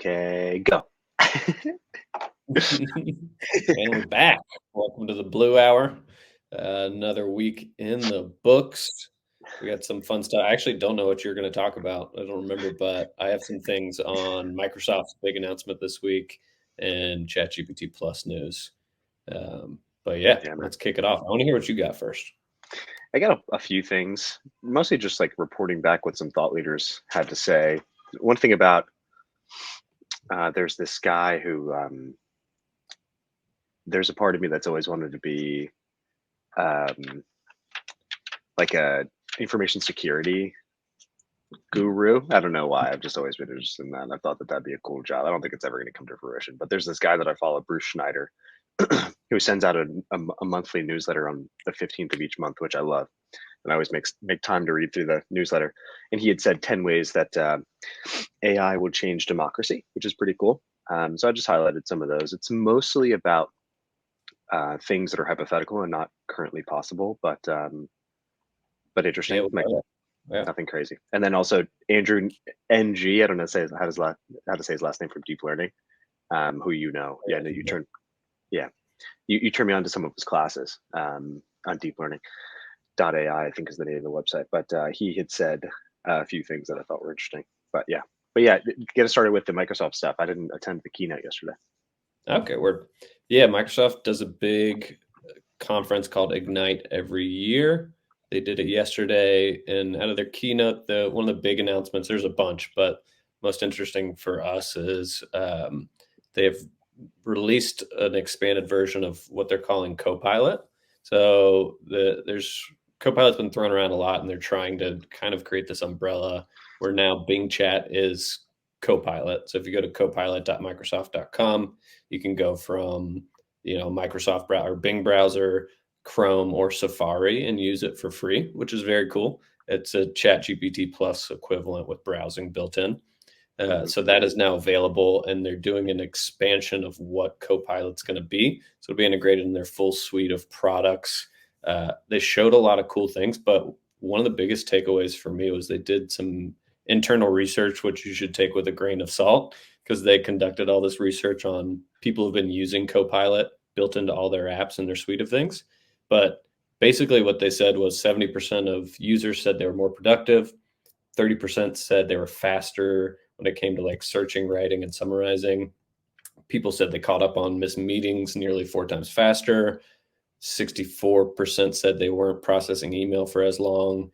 Okay, go. And we're back. Welcome to the Blue Hour. Another week in the books. We got some fun stuff. I actually don't know what you're going to talk about. I don't remember, but I have some things on Microsoft's big announcement this week and ChatGPT Plus news. But yeah, Damn it. let's kick it off. I want to hear what you got first. I got a few things, mostly just like reporting back what some thought leaders had to say. One thing about there's this guy who there's a part of me that's always wanted to be um, like a information security guru. I don't know why. I've just always been interested in that. And I thought that that'd be a cool job. I don't think it's ever going to come to fruition. But there's this guy that I follow, Bruce Schneider, who sends out a monthly newsletter on the 15th of each month, which I love. And I always make time to read through the newsletter. And he had said 10 ways that AI will change democracy, which is pretty cool. So I just highlighted some of those. It's mostly about things that are hypothetical and not currently possible, but Yeah, interesting. we'll Like go. Yeah. nothing crazy. And then also Andrew NG, I don't know how to say his last name, from Deep Learning, who you know. Yeah, no, you turned me on to some of his classes on Deep Learning. AI, I think, is the name of the website. But he had said a few things that I thought were interesting. But yeah, get us started with the Microsoft stuff. I didn't attend the keynote yesterday. Okay, word. Yeah, Microsoft does a big conference called Ignite every year. They did it yesterday, and out of their keynote, one of the big announcements, there's a bunch, but most interesting for us is they've released an expanded version of what they're calling Co-Pilot. So there's Co-Pilot's been thrown around a lot, and they're trying to kind of create this umbrella where now Bing Chat is Copilot. So if you go to copilot.microsoft.com, you can go from Microsoft or Bing browser, Chrome, or Safari and use it for free, which is very cool. It's a ChatGPT Plus equivalent with browsing built in. So that is now available, and they're doing an expansion of what Copilot's going to be. So it'll be integrated in their full suite of products. They showed a lot of cool things, but one of the biggest takeaways for me was they did some internal research, which you should take with a grain of salt, because they conducted all this research on people who've been using Copilot built into all their apps and their suite of things. But basically what they said was 70% of users said they were more productive, 30% said they were faster when it came to like searching, writing, and summarizing. People said they caught up on missed meetings nearly 4 times faster. 64% said they weren't processing email for as long.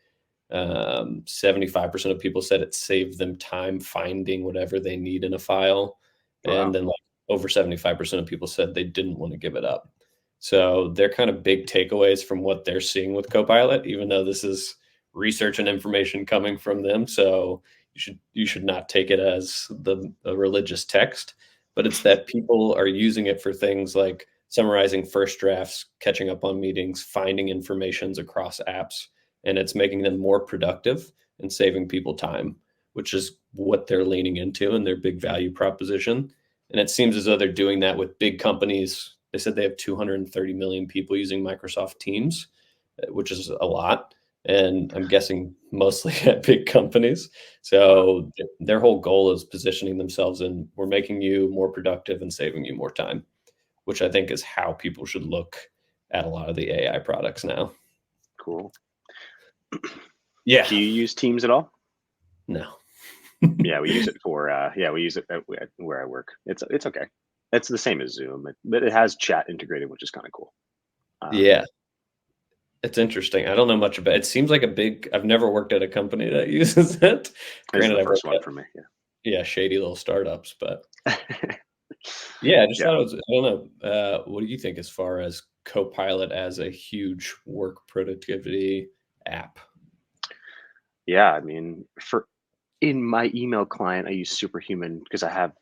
75% of people said it saved them time finding whatever they need in a file. Wow. And then like over 75% of people said they didn't want to give it up. So they're kind of big takeaways from what they're seeing with Copilot, even though this is research and information coming from them. So you should not take it as a religious text, but it's that people are using it for things like summarizing first drafts, catching up on meetings, finding informations across apps, and it's making them more productive and saving people time, which is what they're leaning into in their big value proposition. And it seems as though they're doing that with big companies. They said they have 230 million people using Microsoft Teams, which is a lot. And I'm guessing mostly at big companies. So their whole goal is positioning themselves in, we're making you more productive and saving you more time, which I think is how people should look at a lot of the AI products now. Cool. Yeah. Do you use Teams at all? No. Yeah, we use it for we use it where I work. It's okay. It's the same as Zoom, but it has chat integrated, which is kind of cool. Yeah. It's interesting. I don't know much about it. It seems like I've never worked at a company that uses it. It's Granted, the I've first worked one at, for me. yeah, shady little startups, but yeah, I just Yeah. thought it was, I don't know. What do you think as far as Copilot as a huge work productivity app? Yeah, I mean, in my email client, I use Superhuman because I have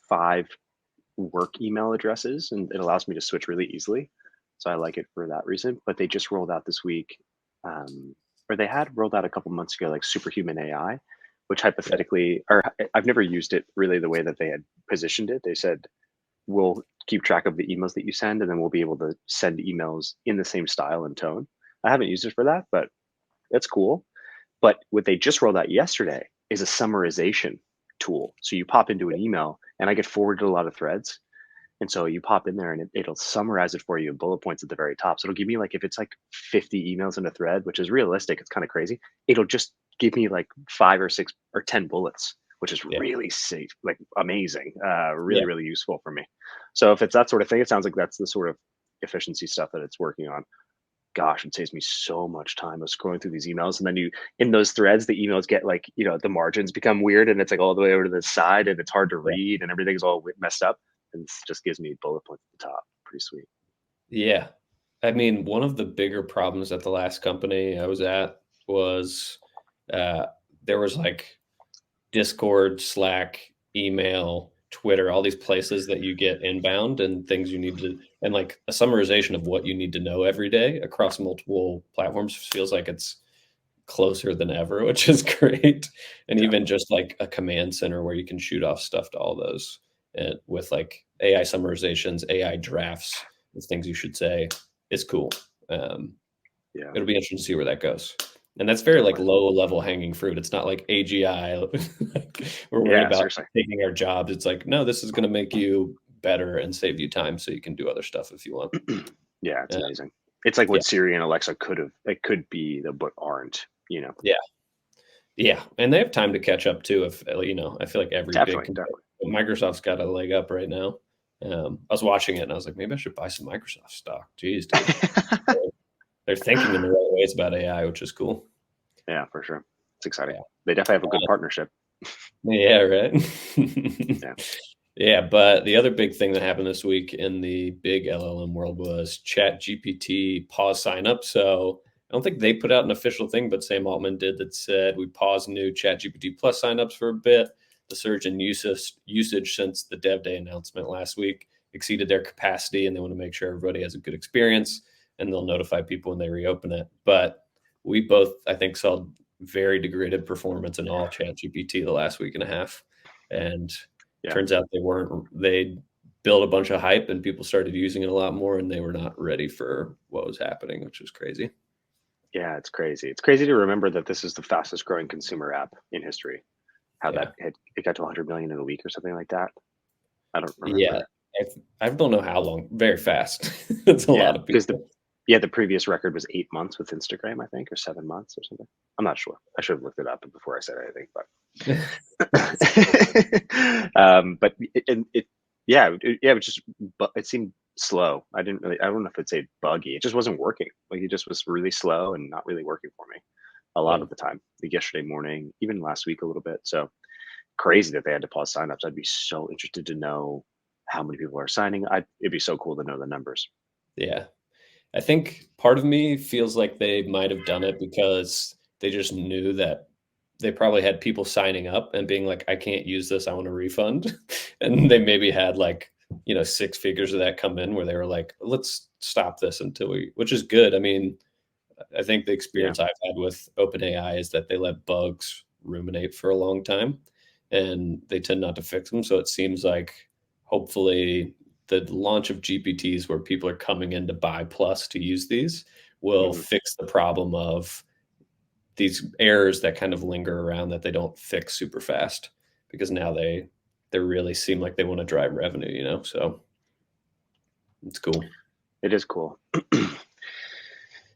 5 work email addresses, and it allows me to switch really easily. So I like it for that reason. But they just rolled out this week, or they had rolled out a couple months ago, like Superhuman AI, which hypothetically, or I've never used it really the way that they had positioned it. They said, we'll keep track of the emails that you send, and then we'll be able to send emails in the same style and tone. I haven't used it for that, but that's cool. But what they just rolled out yesterday is a summarization tool. So you pop into an email, and I get forwarded a lot of threads. And so you pop in there and it'll summarize it for you in bullet points at the very top. So it'll give me like, if it's like 50 emails in a thread, which is realistic, it's kind of crazy. It'll just give me like 5 or 6 or 10 bullets, which is Yeah. really safe, like amazing, really, Yeah. really useful for me. So if it's that sort of thing, it sounds like that's the sort of efficiency stuff that it's working on. Gosh, it saves me so much time of scrolling through these emails. And then in those threads, the emails get like, the margins become weird and it's like all the way over to the side and it's hard to Yeah. read and everything's all messed up. And it just gives me bullet points at the top. Pretty sweet. Yeah. I mean, one of the bigger problems at the last company I was at was uh, there was like Discord, Slack, email, Twitter, all these places that you get inbound and things you need to, and like a summarization of what you need to know every day across multiple platforms feels like it's closer than ever, which is great. And Yeah. even just like a command center where you can shoot off stuff to all those and with like AI summarizations, AI drafts, the things you should say is cool. Um, Yeah. It'll be interesting to see where that goes. And that's very like Definitely. low level hanging fruit. It's not like AGI. Like, we're worried Yeah. about Seriously. taking our jobs. It's like, no, this is going to make you better and save you time so you can do other stuff if you want. Yeah. It's Uh, amazing. It's like yeah. what Siri and Alexa it could be, but aren't. Yeah. Yeah. And they have time to catch up too. If, I feel like every big Definitely. company, Definitely. Microsoft's got a leg up right now. I was watching it and I was like, maybe I should buy some Microsoft stock. Jeez, dude. They're thinking in the right ways about AI, which is cool. Yeah, for sure. It's exciting. Yeah. They definitely have a good partnership. Yeah, right. Yeah. Yeah, but the other big thing that happened this week in the big LLM world was ChatGPT pause sign up. So I don't think they put out an official thing, but Sam Altman did that said we paused new ChatGPT Plus signups for a bit. The surge in usage since the Dev Day announcement last week exceeded their capacity, and they want to make sure everybody has a good experience, and they'll notify people when they reopen it. But we both, I think, saw very degraded performance in all ChatGPT the last week and a half, and Yeah. turns out they built a bunch of hype and people started using it a lot more and they were not ready for what was happening, which was crazy. Yeah. It's crazy. It's crazy to remember that this is the fastest growing consumer app in history. How Yeah. it got to 100 million in a week or something like that. I don't Yeah. remember. I don't know how long. Very fast. It's a Yeah, lot of because people. the previous record was 8 months with Instagram, I think, or 7 months or something. I'm not sure. I should have looked it up before I said anything, but it was just, but it seemed slow. I don't know if I'd say buggy. It just wasn't working. Like it just was really slow and not really working for me a lot Yeah. of the time. Like yesterday morning, even last week a little bit. So crazy that they had to pause signups. I'd be so interested to know how many people are signing. It'd be so cool to know the numbers. Yeah. I think part of me feels like they might have done it because they just knew that they probably had people signing up and being like, I can't use this, I want a refund. And they maybe had like, 6 figures of that come in where they were like, let's stop this until which is good. I mean, I think the Yeah. experience I've had with OpenAI is that they let bugs ruminate for a long time and they tend not to fix them. So it seems like hopefully the launch of GPTs where people are coming in to buy plus to use these will Hmm. fix the problem of these errors that kind of linger around that they don't fix super fast because now they really seem like they want to drive revenue. So it's cool. It is cool.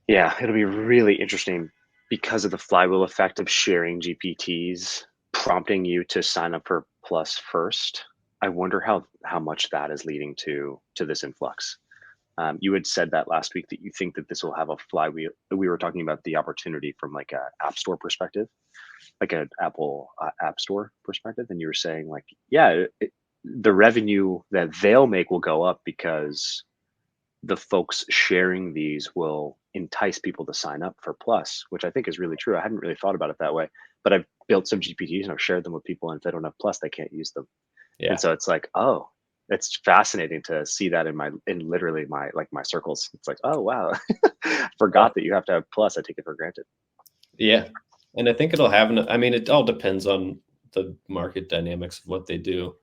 Yeah, it'll be really interesting because of the flywheel effect of sharing GPTs, prompting you to sign up for Plus first. I wonder how much that is leading to this influx. You had said that last week that you think that this will have a flywheel. We were talking about the opportunity from like a app store perspective, like an Apple app store perspective, and you were saying like, yeah, the revenue that they'll make will go up because the folks sharing these will entice people to sign up for Plus, which I think is really true. I hadn't really thought about it that way, but I've built some GPTs and I've shared them with people, and if they don't have Plus, they can't use them. And Yeah. so it's like, oh, it's fascinating to see that in literally my circles. It's like, oh wow, Yeah. forgot that you have to have Plus. I take it for granted. Yeah. And I think it'll have I mean, it all depends on the market dynamics of what they do.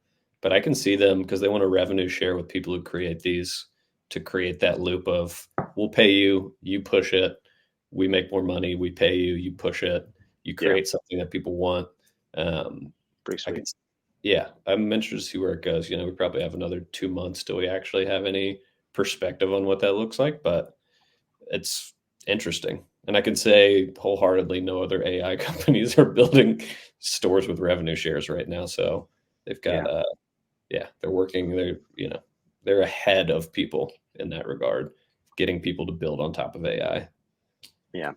But I can see them because they want a revenue share with people who create these to create that loop of we'll pay you, you push it, we make more money, we pay you, you push it, you Yeah, create something that people want. Um, pretty I can sweet. Yeah, I'm interested to see where it goes. We probably have another 2 months till we actually have any perspective on what that looks like, but it's interesting. And I can say wholeheartedly, no other AI companies are building stores with revenue shares right now. So they've got, Yeah. yeah, they're working. They're ahead of people in that regard, getting people to build on top of AI. Yeah.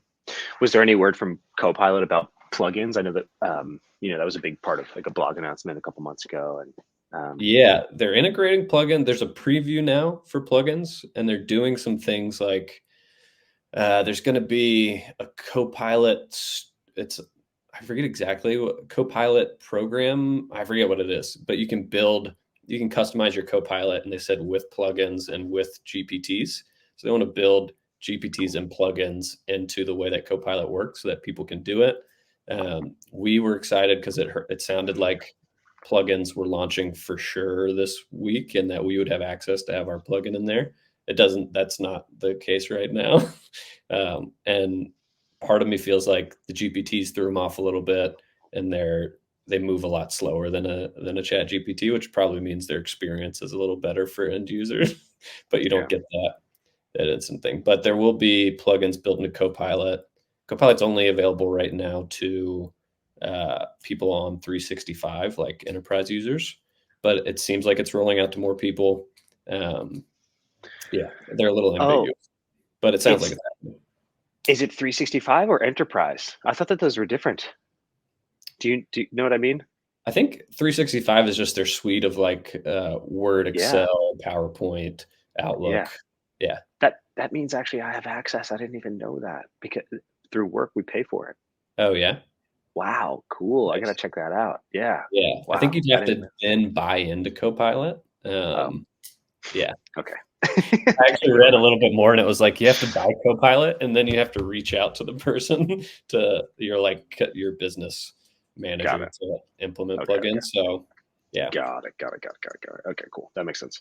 Was there any word from Co-Pilot about plugins? I know that that was a big part of like a blog announcement a couple months ago, and Yeah, they're integrating plugin. There's a preview now for plugins, and they're doing some things like there's going to be a Copilot. It's I forget exactly what Copilot program. I forget what it is, but you can customize your Copilot, and they said with plugins and with GPTs. So they want to build GPTs and plugins into the way that Copilot works, so that people can do it. We were excited because it sounded like plugins were launching for sure this week, and that we would have access to have our plugin in there. It doesn't. That's not the case right now. And part of me feels like the GPTs threw them off a little bit, and they move a lot slower than a Chat GPT, which probably means their experience is a little better for end users. But you yeah. don't get that instant thing. But there will be plugins built into Copilot. Copilot's only available right now to people on 365, like enterprise users, but it seems like it's rolling out to more people. Um, yeah, they're a little Oh, ambiguous, but it sounds like it's it's happening. is it 365 or enterprise? I thought that those were different. Do you know what I mean? I think 365 is just their suite of like Word, Yeah. Excel, PowerPoint, Yeah. Outlook. Yeah. That means actually I have access. I didn't even know that because through work we pay for it. Oh, yeah. Wow, cool. I gotta Nice. check that out. Yeah. Yeah. I think Wow. you'd I have didn't to know. then buy into Copilot. Oh, Yeah. okay. I Okay, actually read cool. a little bit more, and it was like you have to buy Copilot, and then you have to reach out to the person to your business Got manager it. to implement Okay, plugins. okay. So yeah, Got it. Okay, cool. That makes sense.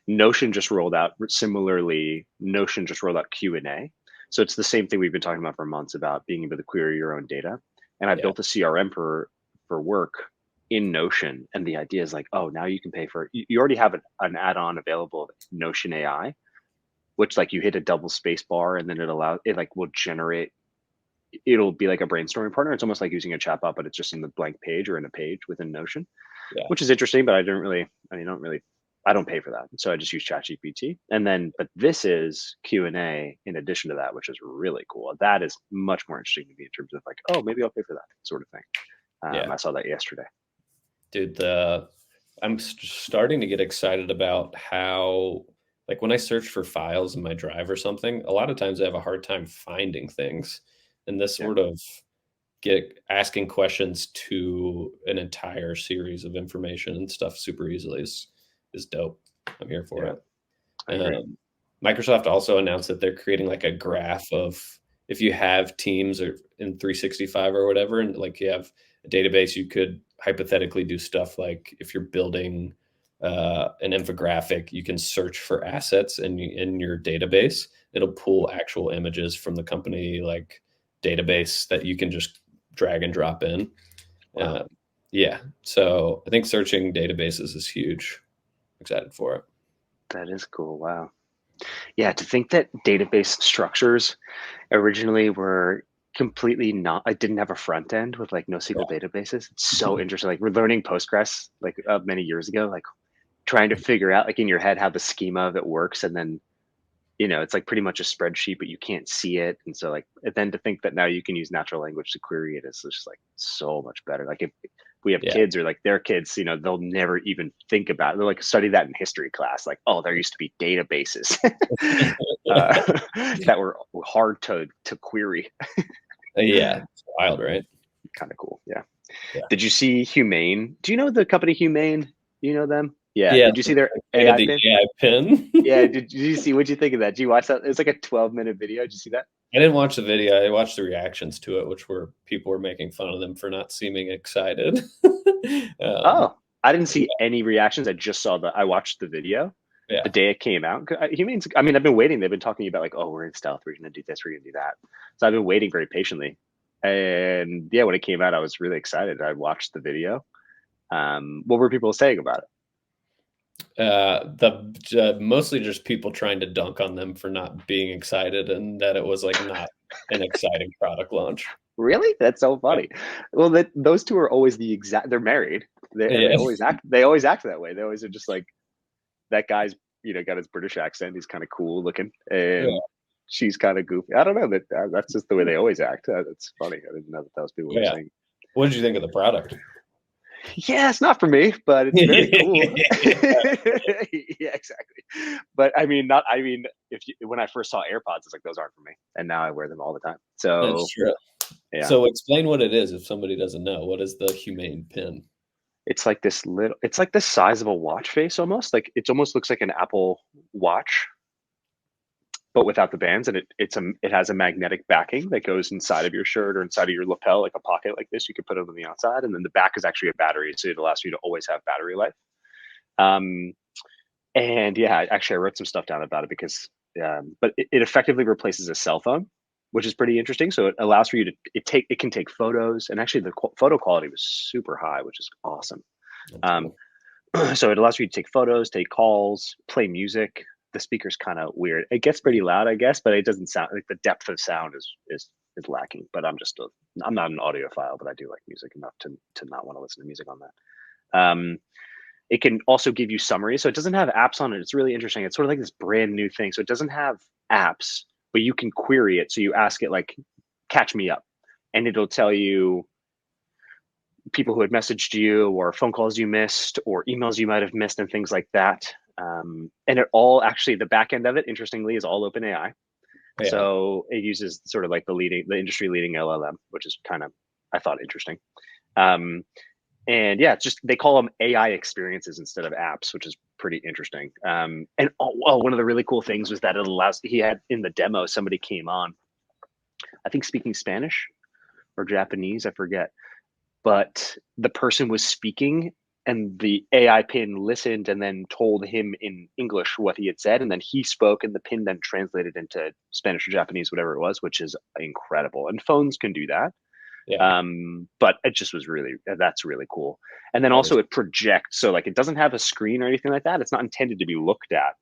Notion just rolled out similarly. Notion just rolled out Q&A. So it's the same thing we've been talking about for months about being able to query your own data. And I yeah, built a CRM for work in Notion. And the idea is like, oh, now you can pay for you already have an add-on available, Notion AI, which like you hit a double space bar and then it like will generate, it'll be like a brainstorming partner. It's almost like using a chatbot, but it's just in the blank page or in a page within Notion, yeah, which is interesting. But I don't pay for that, so I just use ChatGPT. And then, but this is Q&A in addition to that, which is really cool. That is much more interesting to me in terms of like, oh, maybe I'll pay for that sort of thing. yeah, I saw that yesterday. dude. I'm starting to get excited about how, like, when I search for files in my drive or something, a lot of times I have a hard time finding things, and this Yeah, sort of get asking questions to an entire series of information and stuff super easily is dope. I'm here for yeah, it. I agree. Microsoft also announced that they're creating like a graph of if you have Teams or in 365 or whatever, and like you have a database, you could hypothetically do stuff like if you're building an infographic, you can search for assets in your database. It'll pull actual images from the company like database that you can just drag and drop in. Wow, Uh, yeah, so I think searching databases is huge. Excited for it. that is cool. Wow. Yeah, to think that database structures originally were completely not, I didn't have a front end with like NoSQL databases. It's so interesting. Like we're learning Postgres like many years ago, like trying to figure out like in your head how the schema of it works. And then, it's like pretty much a spreadsheet, but you can't see it. And so like, and then to think that now you can use natural language to query it is just like so much better. Like if we have Yeah. kids or like their kids, they'll never even think about it. They'll like study that in history class. Like, oh, there used to be databases uh, that were hard to query. Yeah, it's wild, right? Kind of cool. Yeah. Yeah. Did you see Humane? Do you know the company Humane? You know them? Yeah. Yeah, Did you they see their created AI the pin? AI pin. Yeah. Did you see? What'd you think of that? Did you watch that? It's like a 12-minute video. Did you see that? I didn't watch the video. I watched the reactions to it, which were people were making fun of them for not seeming excited. Um, Oh, I didn't see any reactions. I watched the video the yeah, day it came out. Humane's, I mean, I've been waiting. They've been talking about like, oh, we're in stealth. We're going to do this. We're going to do that. So I've been waiting very patiently. And yeah, when it came out, I was really excited. I watched the video. What were people saying about it? The mostly just people trying to dunk on them for not being excited, and that it was like not an exciting product launch. Really? That's so Yeah. funny. Well, those two are always the exact. They're married, and they Yeah. always act. They always act that way. They always are just like that guy's. Got his British accent. He's kind of cool looking, Yeah. and she's kind of goofy. I don't know. That's just the way they always act. It's funny. I didn't know that those people were Yeah. saying. What did you think of the product? Yeah, it's not for me, but it's very cool. Yeah, exactly. But I mean, not. I mean, when I first saw AirPods, it's like those aren't for me, and now I wear them all the time. That's So true. yeah, So explain what it is if somebody doesn't know. What is the Humane Pin? it's like this little. It's like the size of a watch face almost. Like it almost looks like an Apple Watch, but without the bands, and it has a magnetic backing that goes inside of your shirt or inside of your lapel, like a pocket like this. You could put it on the outside, and then the back is actually a battery, so it allows you to always have battery life. Um, And yeah, actually, I wrote some stuff down about it because, but it effectively replaces a cell phone, which is pretty interesting. So it allows for you to it can take photos, and actually the photo quality was super high, which is awesome. That's Um, cool. so it allows you to take photos, take calls, play music. The speaker's kind of weird. It gets pretty loud, I guess, but it doesn't sound like the depth of sound is lacking. But I'm not an audiophile, but I do like music enough to not want to listen to music on that. It can also give you summaries. So it doesn't have apps on it. It's really interesting. It's sort of like this brand new thing. So it doesn't have apps, but you can query it. So you ask it like, catch me up. And it'll tell you people who had messaged you or phone calls you missed or emails you might have missed and things like that. And it all actually, the back end of it, interestingly, is all OpenAI. Yeah. So it uses sort of like the industry leading LLM, which is kind of, I thought, interesting. Um, and yeah, it's just they call them AI experiences instead of apps, which is pretty interesting. And one of the really cool things was that it allows. He had in the demo somebody came on, I think speaking Spanish or Japanese, I forget, but the person was speaking. And the AI pin listened and then told him in English what he had said. And then he spoke, and the pin then translated into Spanish or Japanese, whatever it was, which is incredible. And phones can do that. Yeah. But it just was that's really cool. And then That also is. it projects, so like it doesn't have a screen or anything like that. It's not intended to be looked at,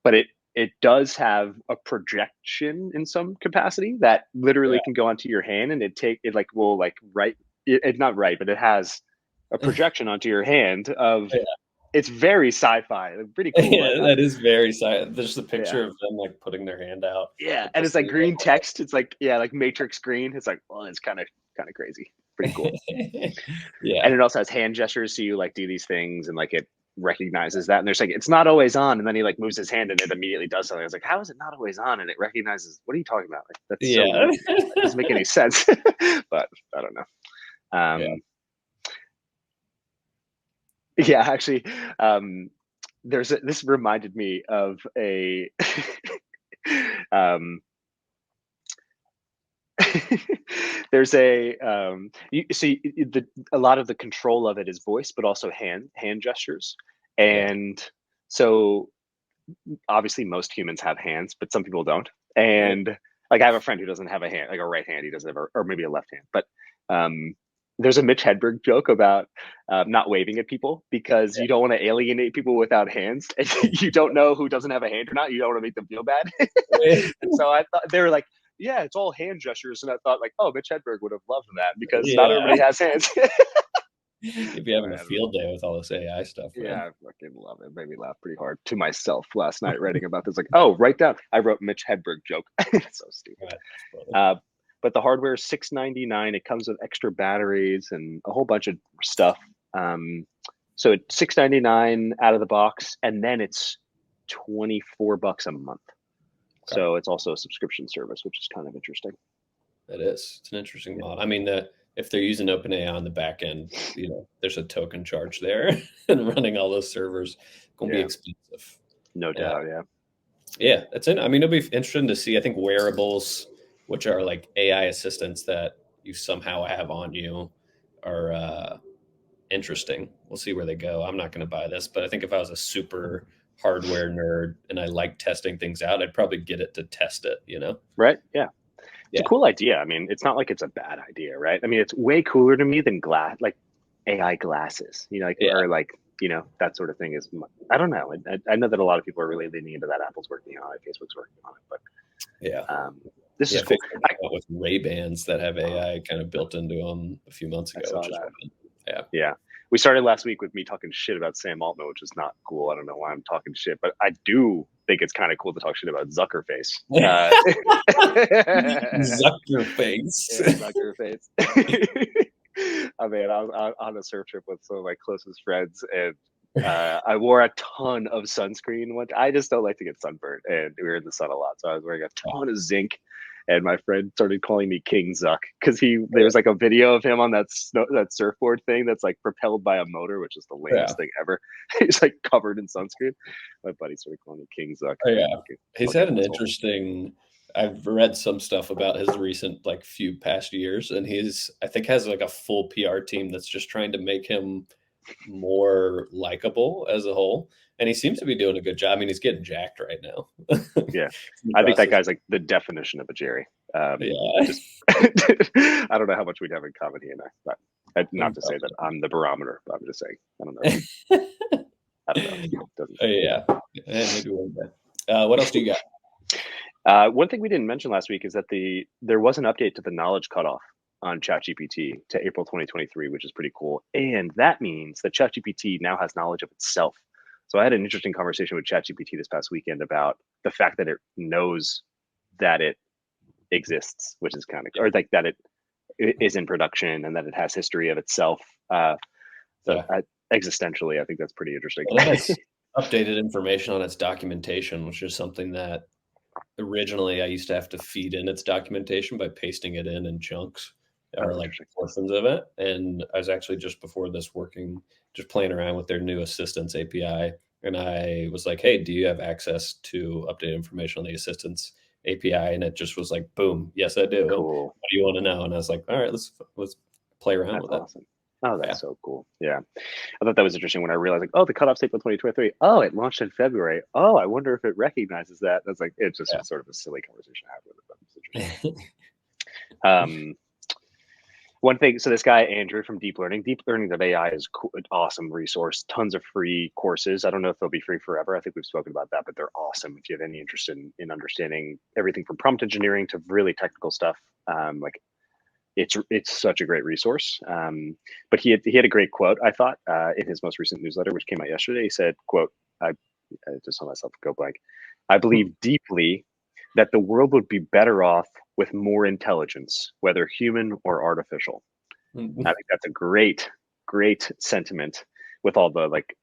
but it does have a projection in some capacity that Yeah. literally can go onto your hand, and it like will like write it not right, but it has a projection onto your hand of. Yeah. It's very sci-fi, pretty cool. Yeah, that is very silent. There's a Yeah. picture of them like putting their hand out. Yeah, With and this it's like thing green text. It's like, yeah, like Matrix green. It's like, well, it's kind of crazy. Pretty cool. going. And Yeah. it also has hand gestures, so you like do these things, and like it recognizes that. And there's like, it's not always on, and then he like moves his hand, and it immediately does something. I was like, how is it not always on? And it recognizes. What are you talking about? Like, that's so Yeah. weird. It doesn't make any sense. But I don't know. Yeah. Yeah, actually, um, this reminded me of a um, there's a you see a lot of the control of it is voice, but also hand gestures. Yeah. And so obviously most humans have hands, but some people don't. Yeah. And like I have a friend who doesn't have a hand, like a right hand, he doesn't have or maybe a left hand. But there's a Mitch Hedberg joke about not waving at people because you don't want to alienate people without hands, and you don't know who doesn't have a hand or not. You don't want to make them feel bad. Yeah. And so I thought they were like, yeah, it's all hand gestures. And I thought like, oh, Mitch Hedberg would have loved that because not Yeah. everybody has hands. You'd be having a field day with all this AI stuff, man. Yeah, I fucking love it. It made me laugh pretty hard to myself last night writing about this. Like, oh, write down. I wrote Mitch Hedberg joke. It's so stupid. Right. Uh, but the hardware is $699. It comes with extra batteries and a whole bunch of stuff. So it's $699 out of the box, and then it's $24 a month. Okay. So it's also a subscription service, which is kind of interesting. It is. It's an interesting Yeah. model. I mean, if they're using OpenAI on the back end, there's a token charge there, and running all those servers gonna be Yeah, expensive. no Uh, doubt. Yeah. yeah, that's it. I mean, it'll be interesting to see. I think wearables, which are like AI assistants that you somehow have on you, are interesting. We'll see where they go. I'm not going to buy this, but I think if I was a super hardware nerd and I like testing things out, I'd probably get it to test it. Right. Yeah. It's a Yeah. cool idea. I mean, it's not like it's a bad idea, right? I mean, it's way cooler to me than glass. Like AI glasses, like, Yeah, or like, that sort of thing is, I don't know. I know that a lot of people are really leaning into that. Apple's working on it, Facebook's working on it, yeah, but this yeah. is cool. Facebook came out with Ray-Bans that have AI kind of built into them a few months I ago, saw which is that. fun. Yeah. Yeah. We started last week with me talking shit about Sam Altman, which is not cool. I don't know why I'm talking shit, but I do think it's kind of cool to talk shit about Zuckerface. Zuckerface. Yeah, Zuckerface. I mean, I was on a surf trip with some of my closest friends, and I wore a ton of sunscreen. I just don't like to get sunburned, and we were in the sun a lot, so I was wearing a ton of zinc. And my friend started calling me King Zuck because there was like a video of him on that surfboard thing that's like propelled by a motor, which is the Yeah. lamest thing ever. He's like covered in sunscreen. My buddy started calling me King Zuck. Oh, yeah. He's Fucking had an asshole. interesting. I've read some stuff about his recent like few past years, and I think has like a full PR team that's just trying to make him more likable as a whole. And he seems to be doing a good job. I mean, he's getting jacked right now. Yeah, It's in the I think that process. guy's like the definition of a Jerry. Yeah. Just I don't know how much we'd have in common, he and I. But not to say that I'm the barometer, but I'm just saying I don't know. I don't know. Doesn't. Yeah. Maybe one day. What else do you got? One thing we didn't mention last week is that there was an update to the knowledge cutoff on ChatGPT to April 2023, which is pretty cool. And that means that ChatGPT now has knowledge of itself. So I had an interesting conversation with ChatGPT this past weekend about the fact that it knows that it exists, which is kind of, or like that it is in production and that it has history of itself. So Yeah. existentially, I think that's pretty interesting. And it has updated information on its documentation, which is something that originally I used to have to feed in its documentation by pasting it in chunks Oh, or like interesting. portions of it. And I was actually just before this just playing around with their new assistance API. And I was like, hey, do you have access to update information on the assistance API? And it just was like, boom, yes, I do. And Cool. what do you want to know? And I was like, all right, let's play around That's with it. awesome. Oh, Yeah. that's so cool. Yeah. I thought that was interesting when I realized, like, oh, the cutoff date for 2023. Oh, it launched in February. Oh, I wonder if it recognizes that. That's like, it's just sort of a silly conversation I have with it, but it's interesting. Um, One thing, so this guy, Andrew from Deep Learning of AI is cool, an awesome resource, tons of free courses. I don't know if they'll be free forever. I think we've spoken about that, but they're awesome if you have any interest in understanding everything from prompt engineering to really technical stuff. Like it's such a great resource. But he had a great quote, I thought, in his most recent newsletter, which came out yesterday. He said, "quote I just saw myself go blank. I believe deeply that the world would be better off with more intelligence, whether human or artificial." I think that's a great sentiment with all the like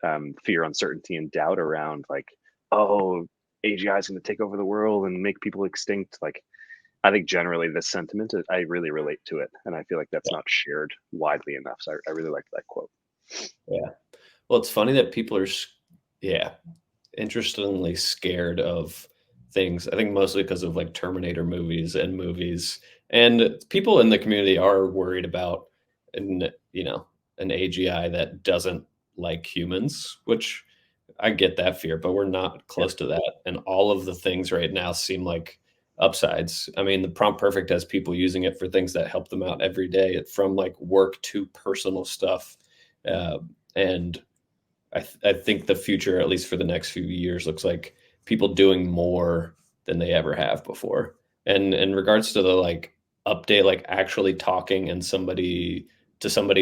fear, uncertainty, and doubt around like, oh, AGI is going to take over the world and make people extinct. Like, I think generally this sentiment, I really relate to it, and I feel like that's not shared widely enough. So I really liked that quote. Yeah. Well, it's funny that people are, yeah, interestingly scared of things. I think mostly because of like Terminator movies, and people in the community are worried about an an AGI that doesn't like humans, which I get that fear, but we're not Yep. close to that. And all of the things right now seem like upsides. I mean, the Prompt Perfect has people using it for things that help them out every day, from like work to personal stuff. Uh, and I think the future, at least for the next few years, looks like people doing more than they ever have before. And in regards to the like update, like actually talking to somebody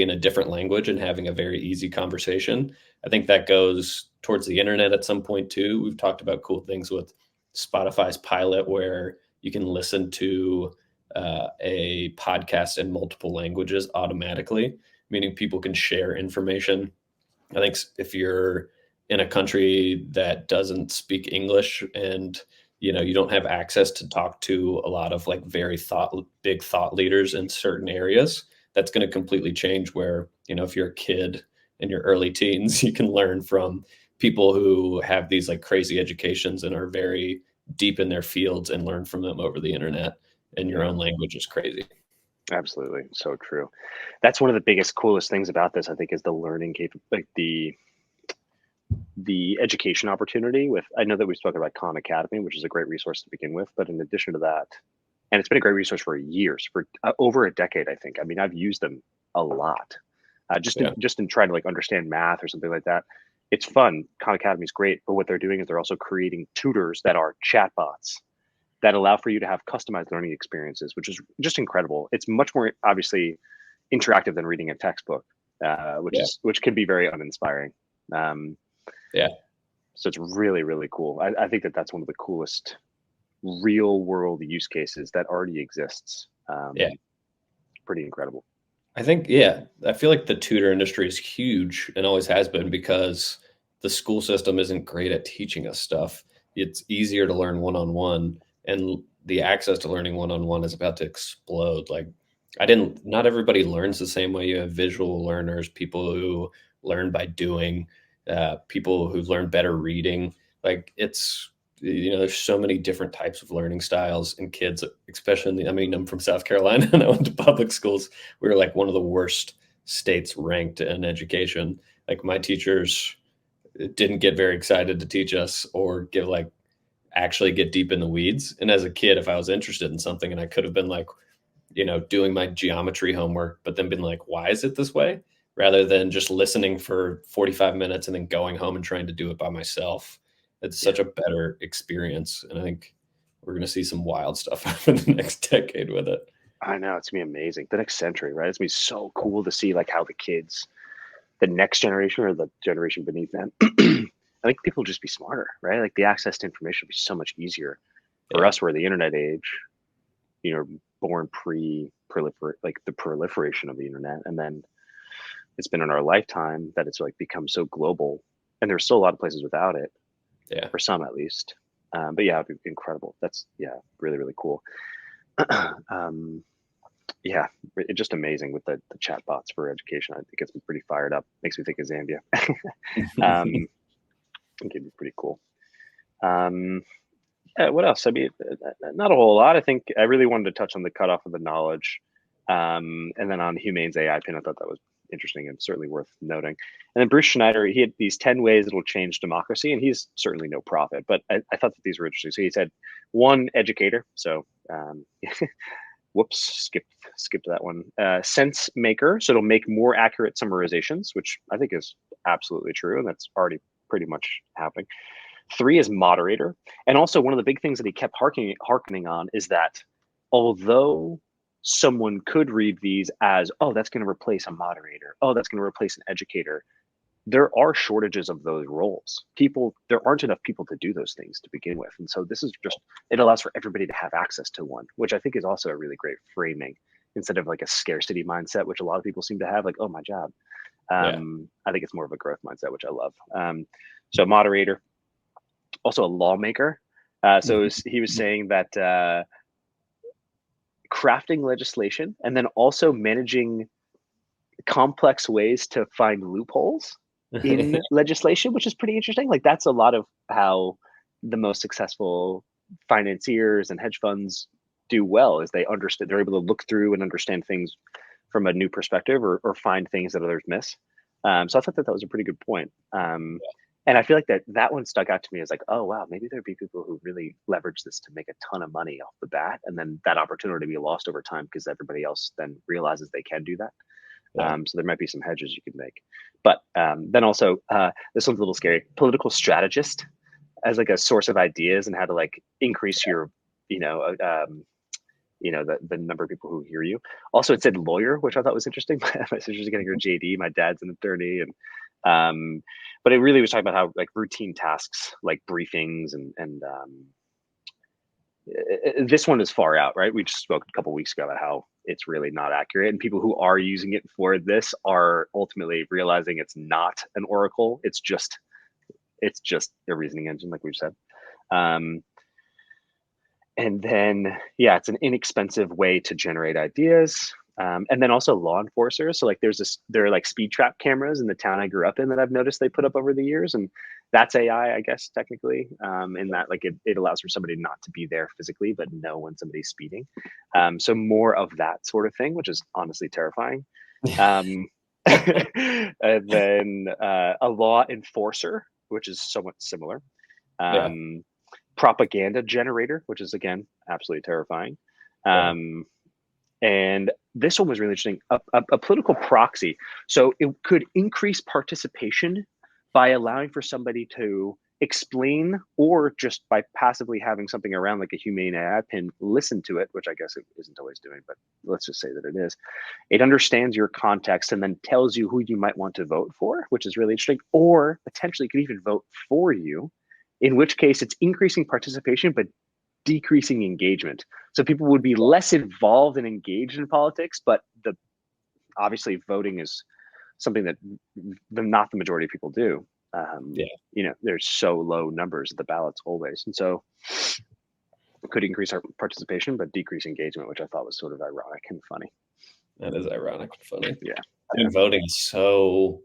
in a different language and having a very easy conversation, I think that goes towards the internet at some point too. We've talked about cool things with Spotify's pilot where you can listen to a podcast in multiple languages automatically, meaning people can share information. I think if you're in a country that doesn't speak English and you don't have access to talk to a lot of like very big thought leaders in certain areas, that's going to completely change where, if you're a kid in your early teens, you can learn from people who have these like crazy educations and are very deep in their fields and learn from them over the internet in your Yeah, own language is crazy. absolutely, so true. That's one of the biggest, coolest things about this, I think, is the learning like the education opportunity. With, I know that we've spoken about Khan Academy, which is a great resource to begin with, but in addition to that, and it's been a great resource for years, for over a decade, I think. I mean, I've used them a lot. Yeah. Just in trying to like understand math or something like that. It's fun. Khan Academy is great, but what they're doing is they're also creating tutors that are chatbots that allow for you to have customized learning experiences, which is just incredible. It's much more obviously interactive than reading a textbook, Yeah. which can be very uninspiring. Um, Yeah. so it's really really cool. I think that that's one of the coolest real world use cases that already exists. Yeah. Pretty incredible. I think, yeah, I feel like the tutor industry is huge and always has been because the school system isn't great at teaching us stuff. It's easier to learn one on one, and the access to learning one on one is about to explode. Like, not everybody learns the same way. You have visual learners, people who learn by doing, people who learn better reading. Like, there's so many different types of learning styles, and kids, especially I mean, I'm from South Carolina and I went to public schools. We were like one of the worst states ranked in education. Like, my teachers didn't get very excited to teach us or actually get deep in the weeds. And as a kid, if I was interested in something and I could have been like, doing my geometry homework, but then been like, why is it this way? Rather than just listening for 45 minutes and then going home and trying to do it by myself. It's Yeah, such a better experience. And I think we're going to see some wild stuff happen the next decade with it. I know it's gonna be amazing. The next century, right? It's gonna be so cool to see like how the kids, the next generation or the generation beneath them, I think people will just be smarter, right? Like the access to information will be so much easier. For Yeah. us, we're the internet age, born like the proliferation of the internet, and then it's been in our lifetime that it's like become so global, and there's still a lot of places without it, Yeah. for some at least. But yeah, it'd be incredible. That's yeah, really really cool. um, yeah, it's just amazing with the chat bots for education. I think it gets me pretty fired up. Makes me think of Zambia. um, I think it'd be pretty cool. Um, yeah, what else? I mean, not a whole lot. I think I really wanted to touch on the cutoff of the knowledge, and then on Humane's AI Pin. I thought that was interesting and certainly worth noting. And then Bruce Schneider, he had these 10 ways that will change democracy, and he's certainly no prophet, but I thought that these were interesting. So he said, one, educator. So whoops, skipped that one. Sense maker, so it'll make more accurate summarizations, which I think is absolutely true, and that's already pretty much happening. Three is moderator, and also one of the big things that he kept harkening on is that although someone could read these as, oh, that's going to replace a moderator, oh, that's going to replace an educator, there are shortages of those roles. There aren't enough people to do those things to begin with. And so this is just, it allows for everybody to have access to one, which I think is also a really great framing instead of like a scarcity mindset, which a lot of people seem to have, like, oh, my job. Yeah. I think it's more of a growth mindset, which I love. So moderator, also a lawmaker. He was saying that crafting legislation and then also managing complex ways to find loopholes in legislation, which is pretty interesting. Like that's a lot of how the most successful financiers and hedge funds do well is they're able to look through and understand things from a new perspective or find things that others miss. So I thought that was a pretty good point. And I feel like that one stuck out to me as like, oh wow, maybe there'd be people who really leverage this to make a ton of money off the bat, and then that opportunity be lost over time because everybody else then realizes they can do that. Yeah. So there might be some hedges you could make. But then also, this one's a little scary. Political strategist as like a source of ideas and how to like increase your, you know, the number of people who hear you. Also, it said lawyer, which I thought was interesting. My sister's getting her JD. My dad's an attorney, and but it really was talking about how like routine tasks like briefings and this one is far out, right? We just spoke a couple weeks ago about how it's really not accurate, and people who are using it for this are ultimately realizing it's not an oracle. It's just a reasoning engine, like we've said. Um, and then, yeah, it's an inexpensive way to generate ideas. And then also law enforcers. So like there are like speed trap cameras in the town I grew up in that I've noticed they put up over the years. And that's AI, I guess, technically, in that like it allows for somebody not to be there physically, but know when somebody's speeding. So more of that sort of thing, which is honestly terrifying. Um, and then a law enforcer, which is somewhat similar. Yeah. Propaganda generator, which is again absolutely terrifying. Yeah. Um, And this one was really interesting, a political proxy. So it could increase participation by allowing for somebody to explain, or just by passively having something around like a Humane AI Pin listen to it, which I guess it isn't always doing, but let's just say that it is. It understands your context and then tells you who you might want to vote for, which is really interesting, or potentially could even vote for you, in which case it's increasing participation, but decreasing engagement. So people would be less involved and engaged in politics, but obviously voting is something that not the majority of people do. Yeah. There's so low numbers at the ballots always, and so it could increase our participation but decrease engagement, which I thought was sort of ironic and funny. That is ironic and funny. Yeah, I mean, voting is so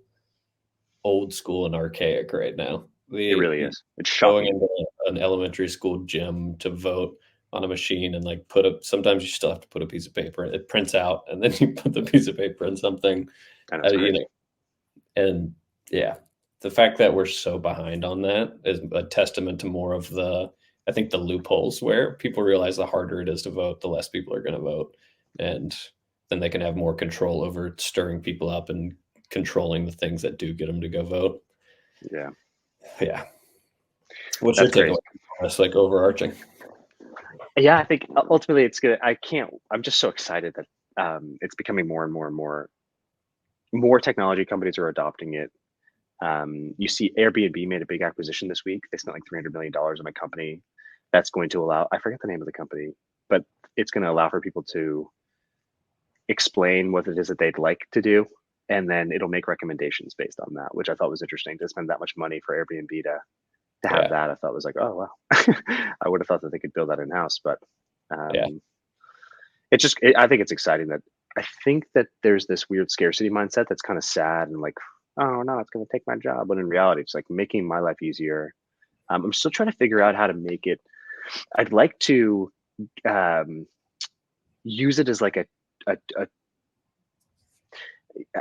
old school and archaic right now. it really is. It's Going shocking. into an elementary school gym to vote on a machine and like put up, sometimes you still have to put a piece of paper, it prints out, and then you put the piece of paper in something, And it's crazy. and yeah, the fact that we're so behind on that is a testament to more of I think the loopholes where people realize the harder it is to vote, the less people are going to vote. And then they can have more control over stirring people up and controlling the things that do get them to go vote. Yeah. Yeah. What's That's your crazy. takeaway? That's like overarching. Yeah, I think ultimately it's good. I'm just so excited that it's becoming more and more and more technology companies are adopting it. You see Airbnb made a big acquisition this week. They spent like $300 million on a company that's going to allow, I forget the name of the company, but it's going to allow for people to explain what it is that they'd like to do. And then it'll make recommendations based on that, which I thought was interesting. To spend that much money for Airbnb to have Yeah. that, I thought was like, oh, wow. I would have thought that they could build that in house, but Yeah. I think it's exciting that I think that there's this weird scarcity mindset that's kind of sad and like, oh no, it's going to take my job. But in reality, it's like making my life easier. I'm still trying to figure out how to make it. I'd like to um, use it as like a.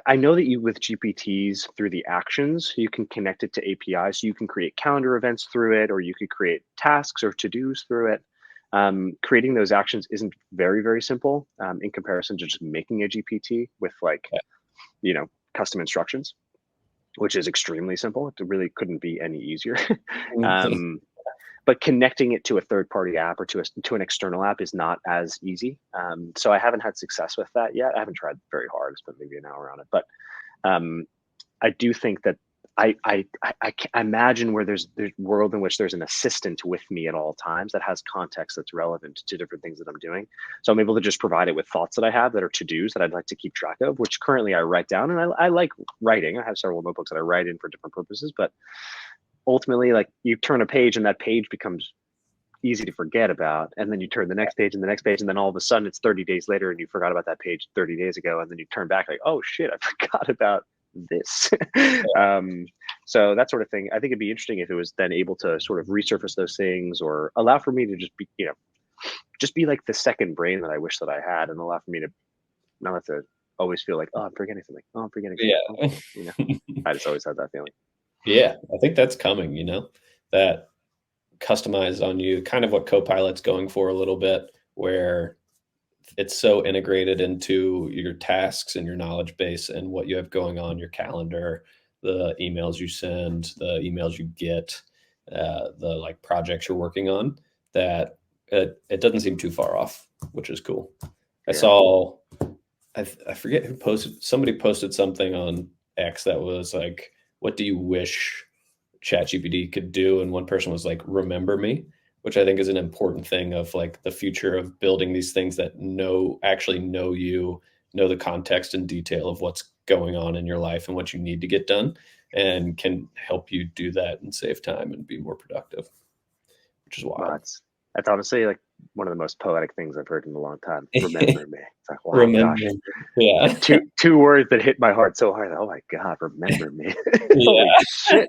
I know that you with GPTs through the actions, you can connect it to APIs. So you can create calendar events through it, or you could create tasks or to-dos through it. Creating those actions isn't very, very simple in comparison to just making a GPT with like, custom instructions, which is extremely simple. It really couldn't be any easier. But connecting it to a third-party app or to an external app is not as easy. So I haven't had success with that yet. I haven't tried very hard. Spent maybe an hour on it, but I do think that I imagine where there's a world in which there's an assistant with me at all times that has context that's relevant to different things that I'm doing. So I'm able to just provide it with thoughts that I have that are to-dos that I'd like to keep track of, which currently I write down. And I like writing. I have several notebooks that I write in for different purposes, but ultimately, like, you turn a page and that page becomes easy to forget about, and then you turn the next page and the next page, and then all of a sudden it's 30 days later and you forgot about that page 30 days ago, and then you turn back like, oh shit, I forgot about this. So that sort of thing, I think it'd be interesting if it was then able to sort of resurface those things, or allow for me to just be like the second brain that I wish that I had, and allow for me to not have to always feel like, oh, I'm forgetting something, oh, I'm forgetting something. Yeah. I just always had that feeling. Yeah. I think that's coming, that customized on you, kind of what Co-Pilot's going for a little bit, where it's so integrated into your tasks and your knowledge base and what you have going on, your calendar, the emails you send, the emails you get, the like projects you're working on, that it doesn't seem too far off, which is cool. I saw, I forget who posted, somebody posted something on X that was like, what do you wish ChatGPT could do? And one person was like, remember me, which I think is an important thing of like the future of building these things that actually know you, know the context and detail of what's going on in your life and what you need to get done, and can help you do that and save time and be more productive, which is Well, wild. that's honestly like one of the most poetic things I've heard in a long time. Remember me. It's like, wow, Remember, gosh, yeah. two words that hit my heart so hard. Oh my God, remember me. Holy Yeah. shit.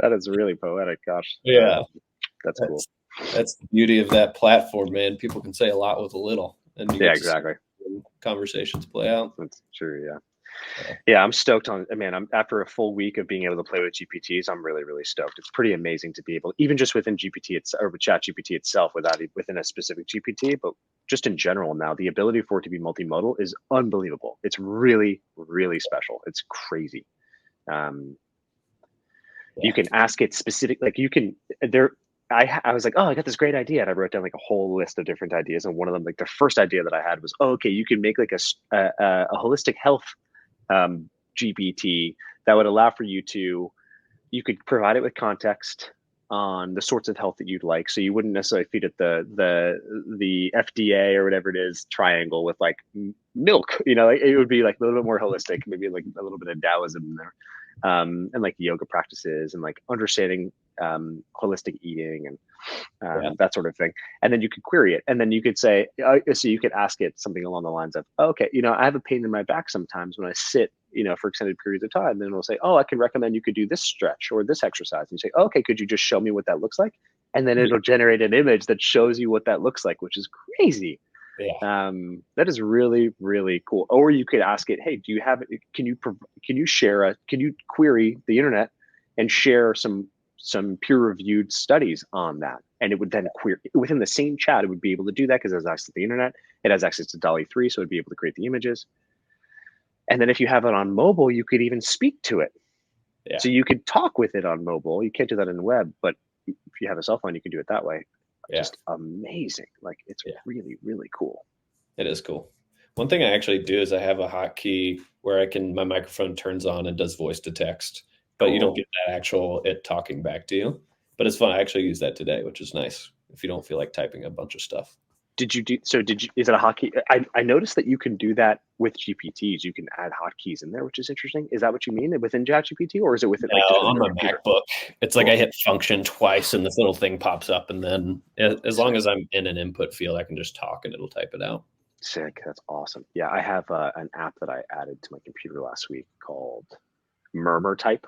That is really poetic. Gosh. Yeah. That's cool. That's the beauty of that platform, man. People can say a lot with a little, and you Yeah, get to exactly. see conversations play out. That's true. Yeah. Yeah, I'm stoked on. Man, I'm after a full week of being able to play with GPTs. I'm really, really stoked. It's pretty amazing to be able, even just within GPT or with Chat GPT itself, within a specific GPT, but just in general now, the ability for it to be multimodal is unbelievable. It's really, really special. It's crazy. You can ask it specific, like you can there. I was like, oh, I got this great idea, and I wrote down like a whole list of different ideas. And one of them, like the first idea that I had was, oh, okay, you can make like a holistic health GPT that would allow for you could provide it with context on the sorts of health that you'd like. So you wouldn't necessarily feed it the FDA or whatever it is triangle with like milk. Like it would be like a little bit more holistic, maybe like a little bit of Taoism in there, and like yoga practices and like understanding holistic eating and that sort of thing. And then you could query it, and then you could say, so you could ask it something along the lines of, okay, I have a pain in my back sometimes when I sit, for extended periods of time. Then it'll say, oh, I can recommend you could do this stretch or this exercise. And you say, okay, could you just show me what that looks like? And then it'll generate an image that shows you what that looks like, which is crazy. Yeah. That is really, really cool. Or you could ask it, hey, do you have, can you query the internet and share some peer-reviewed studies on that? And it would then query within the same chat. It would be able to do that because it has access to the internet. It has access to DALL-E 3, so it'd be able to create the images. And then if you have it on mobile, you could even speak to it. Yeah. So you could talk with it on mobile. You can't do that in the web, but if you have a cell phone, you can do it that way. Yeah. Just amazing. Like it's really, really cool. It is cool. One thing I actually do is I have a hotkey where my microphone turns on and does voice to text, but you don't get that actual it talking back to you. But it's fun. I actually use that today, which is nice if you don't feel like typing a bunch of stuff. Is it a hotkey? I noticed that you can do that with GPTs. You can add hotkeys in there, which is interesting. Is that what you mean within ChatGPT, or is it within on my MacBook? It's like I hit function twice and this little thing pops up, and then as long as I'm in an input field, I can just talk and it'll type it out. Sick. That's awesome. Yeah, I have an app that I added to my computer last week called Murmur Type,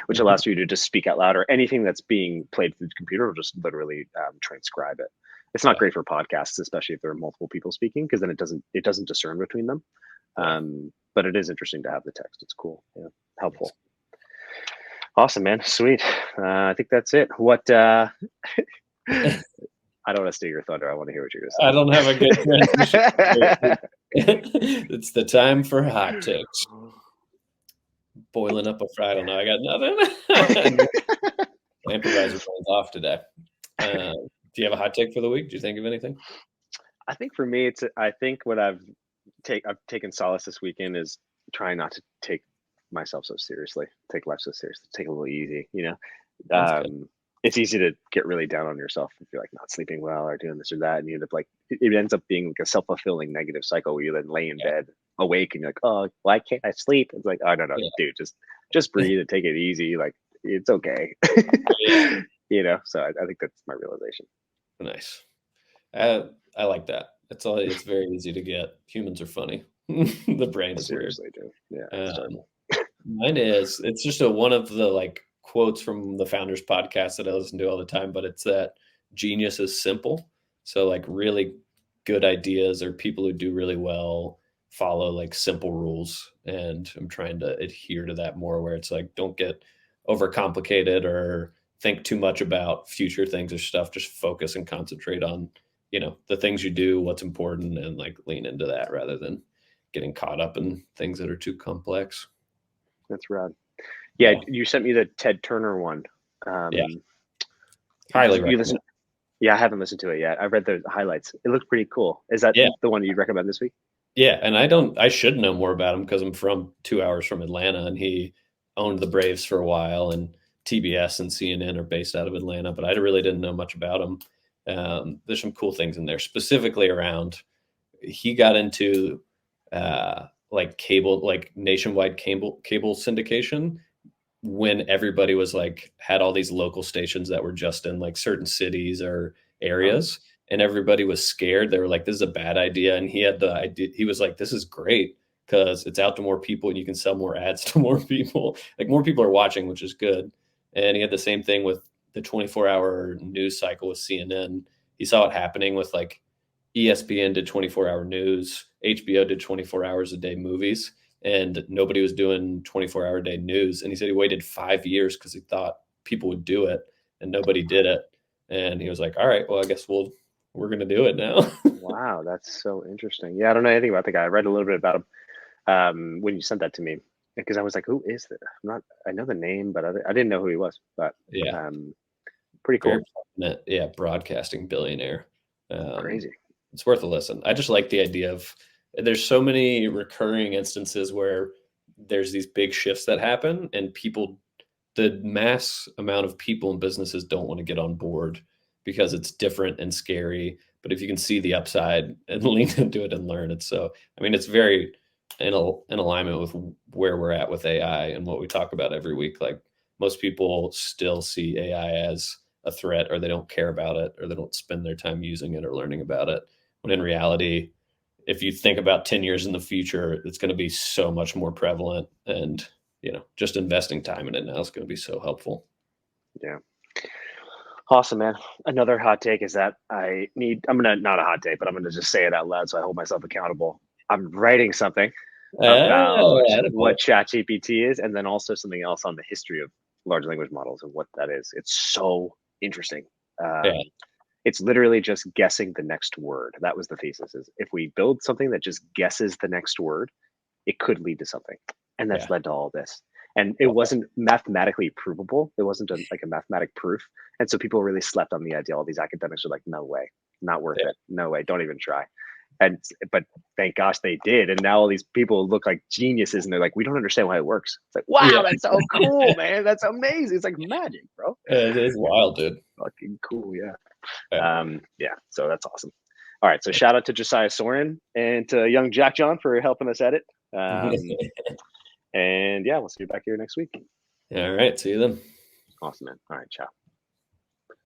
which allows you to just speak out loud, or anything that's being played through the computer will just literally transcribe it. It's not great for podcasts, especially if there are multiple people speaking, because then it doesn't discern between them. But it is interesting to have the text. It's cool. Yeah, helpful. Awesome, man. Sweet. I think that's it. What? I don't want to steal your thunder. I want to hear what you're going to say. I don't have a good transition. It's the time for hot takes. Boiling up I don't know. I got nothing. Improviser phone's off today. Do you have a hot take for the week? Do you think of anything? I think for me, I think what I've taken solace this weekend is trying not to take myself so seriously, take life so seriously, take it a little easy. It's easy to get really down on yourself if you're like not sleeping well or doing this or that, and you end up like it ends up being like a self-fulfilling negative cycle where you then lay in bed awake and you're like, oh, why can't I sleep? It's like, oh no, dude, just breathe and take it easy. Like it's okay. So I think that's my realization. Nice. I like that. It's very easy to get. Humans are funny. The brain is seriously, weird. Dude. Yeah. Mine is. It's just one of the like quotes from the Founders podcast that I listen to all the time, but it's that genius is simple. So like really good ideas or people who do really well follow like simple rules, and I'm trying to adhere to that more, where it's like don't get overcomplicated or think too much about future things or stuff. Just focus and concentrate on the things you do, what's important, and like lean into that rather than getting caught up in things that are too complex. That's rad. Yeah, you sent me the Ted Turner one. Highly recommend. Yeah, I haven't listened to it yet. I've read the highlights. It looks pretty cool. Is that the one you'd recommend this week? Yeah, and I should know more about him because I'm from 2 hours from Atlanta, and he owned the Braves for a while, and TBS and CNN are based out of Atlanta, but I really didn't know much about him. There's some cool things in there, specifically around he got into like cable, like nationwide cable syndication when everybody was like had all these local stations that were just in like certain cities or areas, and everybody was scared. They were like, this is a bad idea. And he had the idea. He was like, this is great because it's out to more people and you can sell more ads to more people. Like more people are watching, which is good. And he had the same thing with the 24-hour news cycle with CNN. He saw it happening with like ESPN did 24-hour news, HBO did 24 hours a day movies, and nobody was doing 24-hour a day news. And he said he waited 5 years because he thought people would do it, and nobody did it. And he was like, all right, well, I guess we'll we're going to do it now. Wow, that's so interesting. Yeah, I don't know anything about the guy. I read a little bit about him when you sent that to me because I was like, "Who is this?" I know the name, but I didn't know who he was. But Yeah. um, pretty Very cool, prominent, yeah, broadcasting billionaire. crazy. It's worth a listen. I just like the idea of there's so many recurring instances where there's these big shifts that happen and people the mass amount of people and businesses don't want to get on board because it's different and scary. But if you can see the upside and lean into it and learn it, so I mean, it's very in alignment with where we're at with AI and what we talk about every week. Like most people still see AI as a threat, or they don't care about it, or they don't spend their time using it or learning about it. When in reality, if you think about 10 years in the future, it's going to be so much more prevalent, and just investing time in it now is going to be so helpful. Yeah. Awesome, man. Another hot take is that I'm gonna, not a hot take, but I'm gonna just say it out loud so I hold myself accountable. I'm writing something about Attaboy. what ChatGPT is, and then also something else on the history of large language models and what that is. It's so interesting. Yeah, It's literally just guessing the next word. That was the thesis, is if we build something that just guesses the next word, it could lead to something. And that's yeah. led to all this. And it Wow. wasn't mathematically provable. It wasn't like a mathematic proof. And so people really slept on the idea. All these academics are like, no way, not worth Yeah, it. No way, don't even try. But thank gosh they did. And now all these people look like geniuses and they're like, we don't understand why it works. It's like, yeah. wow, that's so cool, man. That's amazing. It's like magic, bro. It is wild, dude. Fucking cool, yeah. Yeah. Yeah, so that's awesome. All right, so shout out to Josiah Soren and to young Jack John for helping us edit. And yeah, we'll see you back here next week. All right. See you then. Awesome, man. All right, ciao.